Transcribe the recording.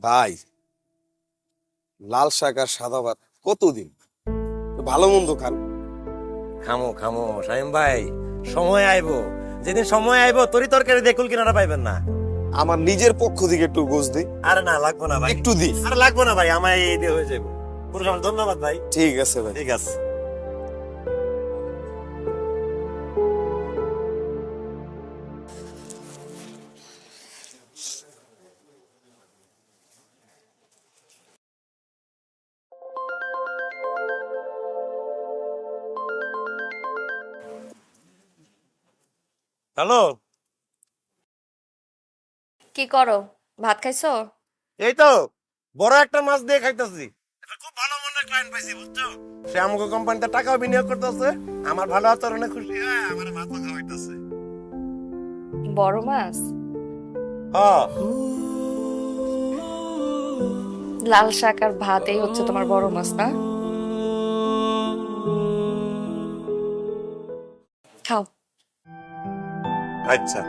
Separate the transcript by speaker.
Speaker 1: ভাই, লাল শাক আর সাদা ভাত কতদিন? ভালো মন্দ খান।
Speaker 2: খামো খামো শামিম ভাই, সময় আইবো, যেদিন সময় আইবো তরি তরকারি দেখুল কিনারা পাইবেন না।
Speaker 1: আমার নিজের পক্ষ থেকে একটু গোছ দিই।
Speaker 2: আরে না, লাগবো না ভাই,
Speaker 1: একটু দি।
Speaker 2: আরে লাগবো না ভাই, আমার এই দিয়ে হয়ে যাবো। পুরো সময় ধন্যবাদ ভাই।
Speaker 1: ঠিক আছে ভাই।
Speaker 2: ঠিক আছে। হ্যালো।
Speaker 3: কি করো? ভাত খাইছো?
Speaker 2: এই তো বড় একটা মাছ দিয়ে খাইতেছি। খুব ভালো মনের ক্লায়েন্ট পাইছি, বুঝছো? সে আমাকে কোম্পানিতে টাকাও বিনিয়োগ করতেছে, আমার ভালো আচরণে খুশি হয়ে আমার ভাত খাওয়াইতেছে।
Speaker 3: বড় মাছ?
Speaker 2: হ্যাঁ।
Speaker 3: লাল শাক আর ভাত এই হচ্ছে তোমার বড় মাছ না? খাও।
Speaker 2: আচ্ছা।